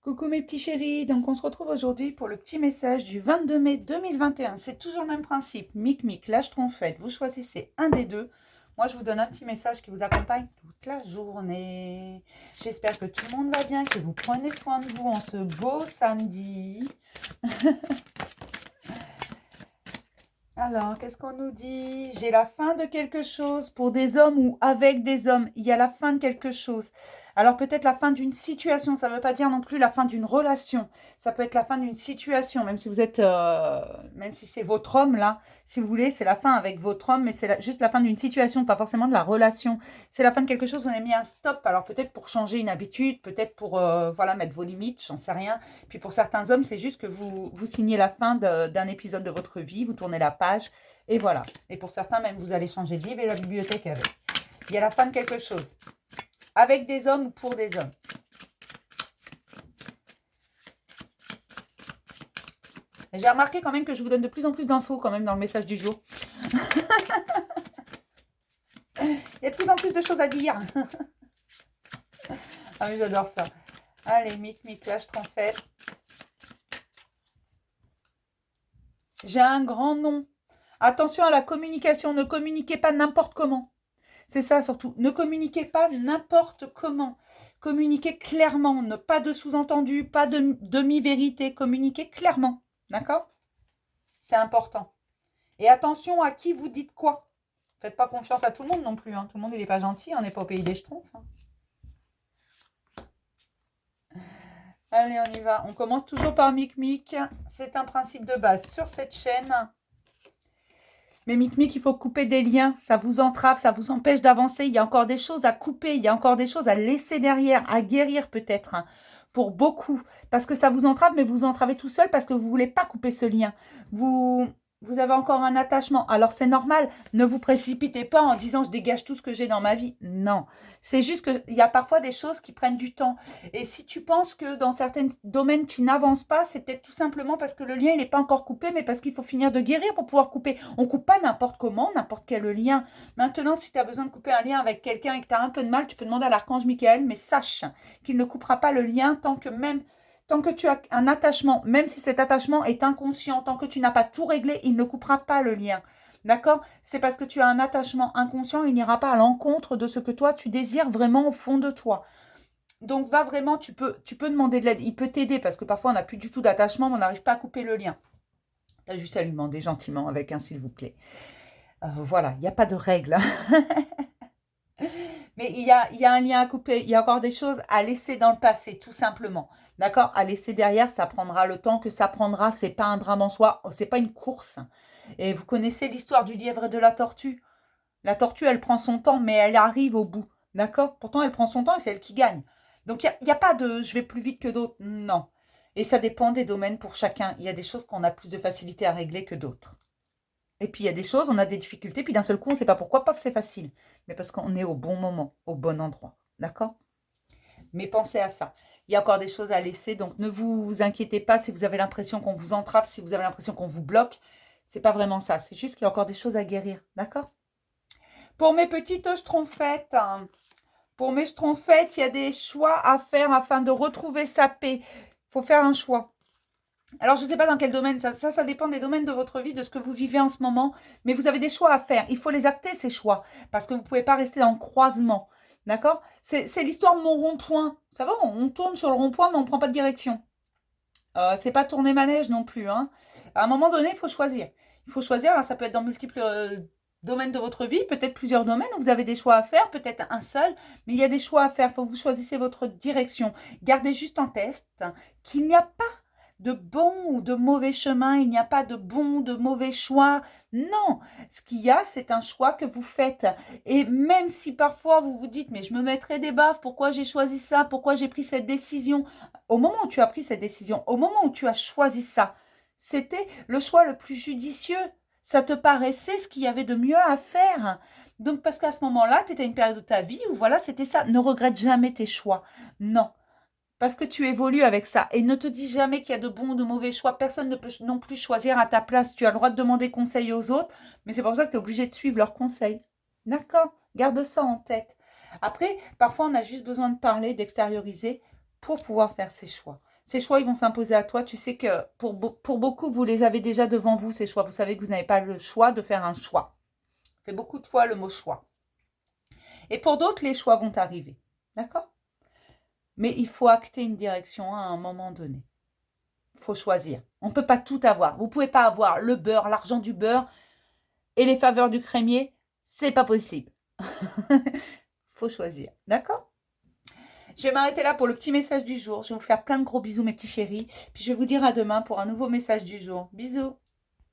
Coucou mes petits chéris, donc on se retrouve aujourd'hui pour le petit message du 22 mai 2021. C'est toujours le même principe, mic, lâche trompette, vous choisissez un des deux. Moi je vous donne un petit message qui vous accompagne toute la journée. J'espère que tout le monde va bien, que vous prenez soin de vous en ce beau samedi. Alors, qu'est-ce qu'on nous dit? J'ai la fin de quelque chose pour des hommes ou avec des hommes. Il y a la fin de quelque chose. Alors, peut-être la fin d'une situation. Ça ne veut pas dire non plus la fin d'une relation. Ça peut être la fin d'une situation, même si vous êtes, même si c'est votre homme là. Si vous voulez, c'est la fin avec votre homme, mais c'est juste la fin d'une situation, pas forcément de la relation. C'est la fin de quelque chose. On a mis un stop. Alors peut-être pour changer une habitude, peut-être pour voilà mettre vos limites. J'en sais rien. Puis pour certains hommes, c'est juste que vous signez la fin d'un épisode de votre vie, vous tournez la page, et voilà. Et pour certains, même, vous allez changer de livre et la bibliothèque avec. Il y a la fin de quelque chose. Avec des hommes ou pour des hommes. J'ai remarqué quand même que je vous donne de plus en plus d'infos quand même dans le message du jour. Il y a de plus en plus de choses à dire. Ah oui, j'adore ça. Allez, mic, lâche trompette. J'ai un grand nom. Attention à la communication, ne communiquez pas n'importe comment. C'est ça surtout, ne communiquez pas n'importe comment. Communiquez clairement, pas de sous-entendu, pas de demi-vérité, communiquez clairement. D'accord? C'est important. Et attention à qui vous dites quoi. Faites pas confiance à tout le monde non plus. Hein. Tout le monde, il n'est pas gentil, on n'est pas au pays des schtroumpfs. Hein. Allez, on y va. On commence toujours par mic. C'est un principe de base sur cette chaîne. Mais mic, il faut couper des liens. Ça vous entrave, ça vous empêche d'avancer. Il y a encore des choses à couper. Il y a encore des choses à laisser derrière, à guérir peut-être. Hein, pour beaucoup. Parce que ça vous entrave, mais vous entravez tout seul parce que vous ne voulez pas couper ce lien. Vous avez encore un attachement. Alors c'est normal. Ne vous précipitez pas en disant je dégage tout ce que j'ai dans ma vie. Non. C'est juste qu'il y a parfois des choses qui prennent du temps. Et si tu penses que dans certains domaines, tu n'avances pas, c'est peut-être tout simplement parce que le lien, il n'est pas encore coupé, mais parce qu'il faut finir de guérir pour pouvoir couper. On ne coupe pas n'importe comment, n'importe quel lien. Maintenant, si tu as besoin de couper un lien avec quelqu'un et que tu as un peu de mal, tu peux demander à l'archange Michael, mais sache qu'il ne coupera pas le lien tant que tu as un attachement, même si cet attachement est inconscient, tant que tu n'as pas tout réglé, il ne coupera pas le lien. D'accord? C'est parce que tu as un attachement inconscient, il n'ira pas à l'encontre de ce que toi, tu désires vraiment au fond de toi. Donc, va vraiment, tu peux demander de l'aide. Il peut t'aider parce que parfois, on n'a plus du tout d'attachement, mais on n'arrive pas à couper le lien. Tu as juste à lui demander gentiment avec un s'il vous plaît. Voilà, il n'y a pas de règle. Mais il y a un lien à couper. Il y a encore des choses à laisser dans le passé, tout simplement. D'accord? À laisser derrière, ça prendra le temps que ça prendra. C'est pas un drame en soi. C'est pas une course. Et vous connaissez l'histoire du lièvre et de la tortue. La tortue, elle prend son temps, mais elle arrive au bout. D'accord? Pourtant, elle prend son temps et c'est elle qui gagne. Donc, il n'y a pas de je vais plus vite que d'autres. Non. Et ça dépend des domaines pour chacun. Il y a des choses qu'on a plus de facilité à régler que d'autres. Et puis, il y a des choses, on a des difficultés, puis d'un seul coup, on ne sait pas pourquoi, paf, c'est facile. Mais parce qu'on est au bon moment, au bon endroit. D'accord? Mais pensez à ça. Il y a encore des choses à laisser, donc ne vous inquiétez pas si vous avez l'impression qu'on vous entrave, si vous avez l'impression qu'on vous bloque. C'est pas vraiment ça. C'est juste qu'il y a encore des choses à guérir. D'accord? Pour mes petites schtroumpfettes, il y a des choix à faire afin de retrouver sa paix. Il faut faire un choix. Alors, je ne sais pas dans quel domaine, ça dépend des domaines de votre vie, de ce que vous vivez en ce moment, mais vous avez des choix à faire. Il faut les acter, ces choix, parce que vous ne pouvez pas rester dans le croisement. D'accord? C'est l'histoire de mon rond-point. Ça va, on tourne sur le rond-point, mais on ne prend pas de direction. C'est pas tourner manège non plus. Hein. À un moment donné, il faut choisir. Il faut choisir, alors ça peut être dans multiples domaines de votre vie, peut-être plusieurs domaines où vous avez des choix à faire, peut-être un seul, mais il y a des choix à faire. Il faut que vous choisissez votre direction. Gardez juste en tête qu'il n'y a pas de bon ou de mauvais chemin, il n'y a pas de bon ou de mauvais choix. Non, ce qu'il y a, c'est un choix que vous faites. Et même si parfois vous vous dites, mais je me mettrai des baffes, pourquoi j'ai choisi ça, pourquoi j'ai pris cette décision, au moment où tu as pris cette décision, au moment où tu as choisi ça, c'était le choix le plus judicieux. Ça te paraissait ce qu'il y avait de mieux à faire. Donc, parce qu'à ce moment-là, tu étais à une période de ta vie où voilà, c'était ça. Ne regrette jamais tes choix. Non. Parce que tu évolues avec ça. Et ne te dis jamais qu'il y a de bons ou de mauvais choix. Personne ne peut non plus choisir à ta place. Tu as le droit de demander conseil aux autres, mais c'est pour ça que tu es obligé de suivre leurs conseils. D'accord? Garde ça en tête. Après, parfois, on a juste besoin de parler, d'extérioriser pour pouvoir faire ses choix. Ces choix, ils vont s'imposer à toi. Tu sais que pour beaucoup, vous les avez déjà devant vous, ces choix. Vous savez que vous n'avez pas le choix de faire un choix. Fait beaucoup de fois le mot choix. Et pour d'autres, les choix vont arriver. D'accord? Mais il faut acter une direction à un moment donné. Il faut choisir. On ne peut pas tout avoir. Vous ne pouvez pas avoir le beurre, l'argent du beurre et les faveurs du crémier. C'est pas possible. Il faut choisir. D'accord? Je vais m'arrêter là pour le petit message du jour. Je vais vous faire plein de gros bisous, mes petits chéris. Puis je vais vous dire à demain pour un nouveau message du jour. Bisous.